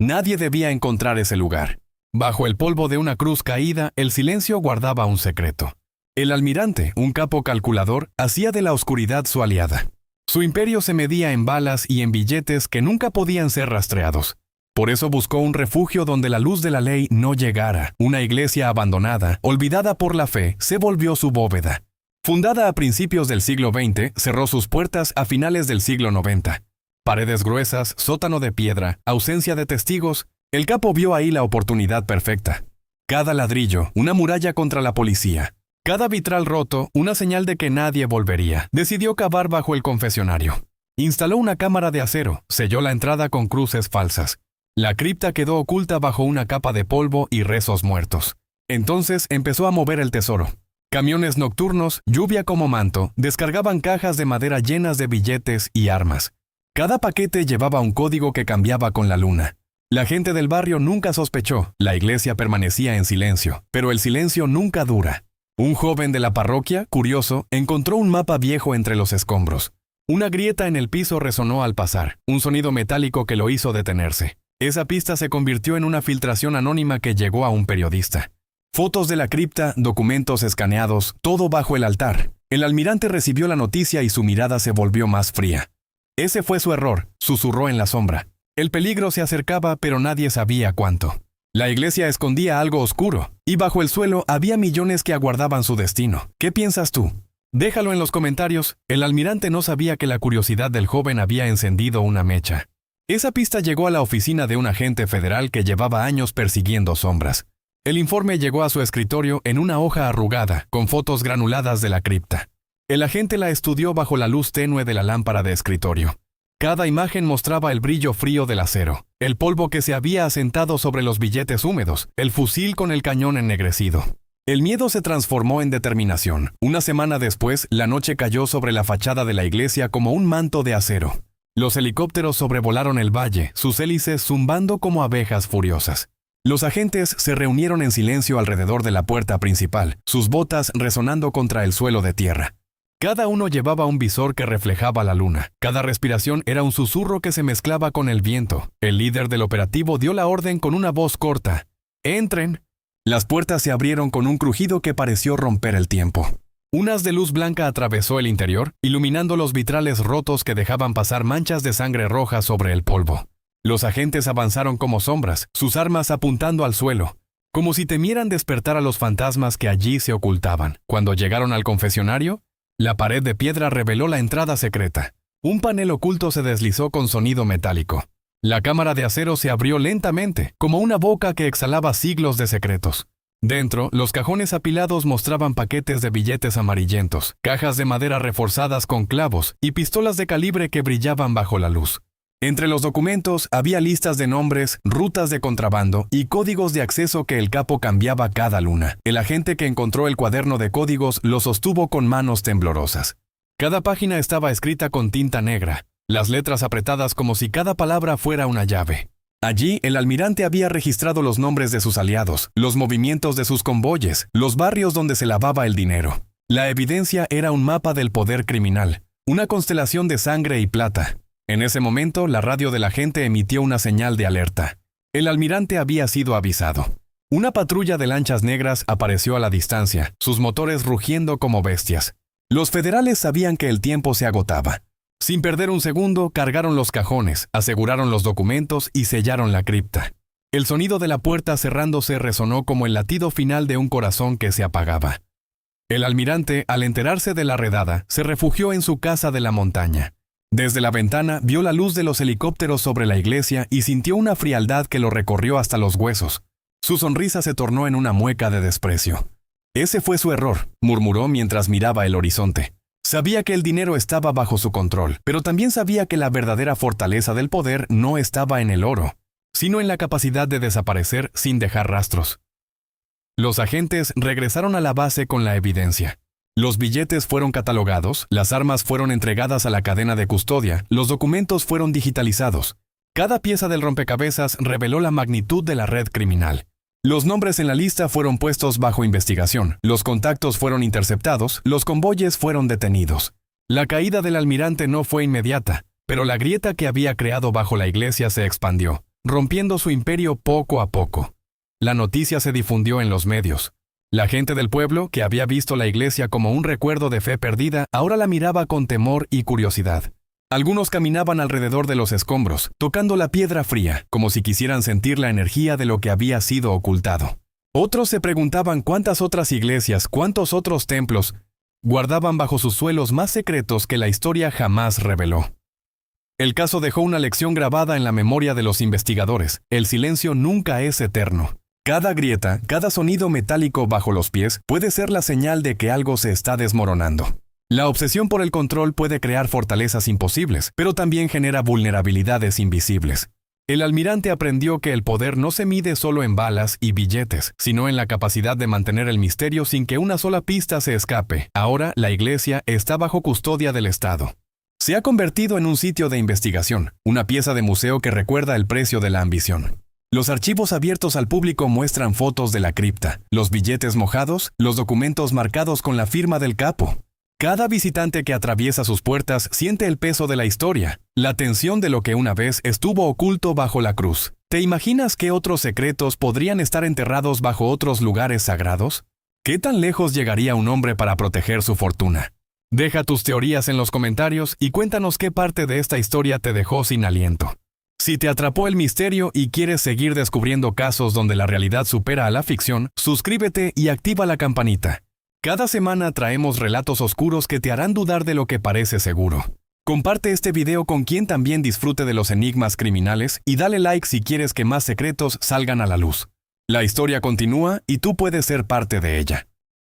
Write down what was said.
Nadie debía encontrar ese lugar. Bajo el polvo de una cruz caída, el silencio guardaba un secreto. El almirante, un capo calculador, hacía de la oscuridad su aliada. Su imperio se medía en balas y en billetes que nunca podían ser rastreados. Por eso buscó un refugio donde la luz de la ley no llegara. Una iglesia abandonada, olvidada por la fe, se volvió su bóveda. Fundada a principios del siglo XX, cerró sus puertas a finales del siglo XIX. Paredes gruesas, sótano de piedra, ausencia de testigos. El capo vio ahí la oportunidad perfecta. Cada ladrillo, una muralla contra la policía. Cada vitral roto, una señal de que nadie volvería. Decidió cavar bajo el confesionario. Instaló una cámara de acero, selló la entrada con cruces falsas. La cripta quedó oculta bajo una capa de polvo y rezos muertos. Entonces empezó a mover el tesoro. Camiones nocturnos, lluvia como manto, descargaban cajas de madera llenas de billetes y armas. Cada paquete llevaba un código que cambiaba con la luna. La gente del barrio nunca sospechó, la iglesia permanecía en silencio, pero el silencio nunca dura. Un joven de la parroquia, curioso, encontró un mapa viejo entre los escombros. Una grieta en el piso resonó al pasar, un sonido metálico que lo hizo detenerse. Esa pista se convirtió en una filtración anónima que llegó a un periodista. Fotos de la cripta, documentos escaneados, todo bajo el altar. El almirante recibió la noticia y su mirada se volvió más fría. Ese fue su error, susurró en la sombra. El peligro se acercaba, pero nadie sabía cuánto. La iglesia escondía algo oscuro, y bajo el suelo había millones que aguardaban su destino. ¿Qué piensas tú? Déjalo en los comentarios. El almirante no sabía que la curiosidad del joven había encendido una mecha. Esa pista llegó a la oficina de un agente federal que llevaba años persiguiendo sombras. El informe llegó a su escritorio en una hoja arrugada, con fotos granuladas de la cripta. El agente la estudió bajo la luz tenue de la lámpara de escritorio. Cada imagen mostraba el brillo frío del acero, el polvo que se había asentado sobre los billetes húmedos, el fusil con el cañón ennegrecido. El miedo se transformó en determinación. Una semana después, la noche cayó sobre la fachada de la iglesia como un manto de acero. Los helicópteros sobrevolaron el valle, sus hélices zumbando como abejas furiosas. Los agentes se reunieron en silencio alrededor de la puerta principal, sus botas resonando contra el suelo de tierra. Cada uno llevaba un visor que reflejaba la luna. Cada respiración era un susurro que se mezclaba con el viento. El líder del operativo dio la orden con una voz corta. ¡Entren! Las puertas se abrieron con un crujido que pareció romper el tiempo. Un haz de luz blanca atravesó el interior, iluminando los vitrales rotos que dejaban pasar manchas de sangre roja sobre el polvo. Los agentes avanzaron como sombras, sus armas apuntando al suelo, como si temieran despertar a los fantasmas que allí se ocultaban. Cuando llegaron al confesionario, la pared de piedra reveló la entrada secreta. Un panel oculto se deslizó con sonido metálico. La cámara de acero se abrió lentamente, como una boca que exhalaba siglos de secretos. Dentro, los cajones apilados mostraban paquetes de billetes amarillentos, cajas de madera reforzadas con clavos y pistolas de calibre que brillaban bajo la luz. Entre los documentos había listas de nombres, rutas de contrabando y códigos de acceso que el capo cambiaba cada luna. El agente que encontró el cuaderno de códigos lo sostuvo con manos temblorosas. Cada página estaba escrita con tinta negra, las letras apretadas como si cada palabra fuera una llave. Allí, el almirante había registrado los nombres de sus aliados, los movimientos de sus convoyes, los barrios donde se lavaba el dinero. La evidencia era un mapa del poder criminal, una constelación de sangre y plata. En ese momento, la radio del agente emitió una señal de alerta. El almirante había sido avisado. Una patrulla de lanchas negras apareció a la distancia, sus motores rugiendo como bestias. Los federales sabían que el tiempo se agotaba. Sin perder un segundo, cargaron los cajones, aseguraron los documentos y sellaron la cripta. El sonido de la puerta cerrándose resonó como el latido final de un corazón que se apagaba. El almirante, al enterarse de la redada, se refugió en su casa de la montaña. Desde la ventana vio la luz de los helicópteros sobre la iglesia y sintió una frialdad que lo recorrió hasta los huesos. Su sonrisa se tornó en una mueca de desprecio. Ese fue su error, murmuró mientras miraba el horizonte. Sabía que el dinero estaba bajo su control, pero también sabía que la verdadera fortaleza del poder no estaba en el oro, sino en la capacidad de desaparecer sin dejar rastros. Los agentes regresaron a la base con la evidencia. Los billetes fueron catalogados, las armas fueron entregadas a la cadena de custodia, los documentos fueron digitalizados. Cada pieza del rompecabezas reveló la magnitud de la red criminal. Los nombres en la lista fueron puestos bajo investigación, los contactos fueron interceptados, los convoyes fueron detenidos. La caída del almirante no fue inmediata, pero la grieta que había creado bajo la iglesia se expandió. rompiendo su imperio poco a poco. La noticia se difundió en los medios. La gente del pueblo, que había visto la iglesia como un recuerdo de fe perdida, ahora la miraba con temor y curiosidad. Algunos caminaban alrededor de los escombros, tocando la piedra fría, como si quisieran sentir la energía de lo que había sido ocultado. Otros se preguntaban cuántas otras iglesias, cuántos otros templos guardaban bajo sus suelos más secretos que la historia jamás reveló. El caso dejó una lección grabada en la memoria de los investigadores: el silencio nunca es eterno. Cada grieta, cada sonido metálico bajo los pies puede ser la señal de que algo se está desmoronando. La obsesión por el control puede crear fortalezas imposibles, pero también genera vulnerabilidades invisibles. El almirante aprendió que el poder no se mide solo en balas y billetes, sino en la capacidad de mantener el misterio sin que una sola pista se escape. Ahora, la iglesia está bajo custodia del Estado. Se ha convertido en un sitio de investigación, una pieza de museo que recuerda el precio de la ambición. Los archivos abiertos al público muestran fotos de la cripta, los billetes mojados, los documentos marcados con la firma del capo. Cada visitante que atraviesa sus puertas siente el peso de la historia, la tensión de lo que una vez estuvo oculto bajo la cruz. ¿Te imaginas qué otros secretos podrían estar enterrados bajo otros lugares sagrados? ¿Qué tan lejos llegaría un hombre para proteger su fortuna? Deja tus teorías en los comentarios y cuéntanos qué parte de esta historia te dejó sin aliento. Si te atrapó el misterio y quieres seguir descubriendo casos donde la realidad supera a la ficción, suscríbete y activa la campanita. Cada semana traemos relatos oscuros que te harán dudar de lo que parece seguro. Comparte este video con quien también disfrute de los enigmas criminales y dale like si quieres que más secretos salgan a la luz. La historia continúa y tú puedes ser parte de ella.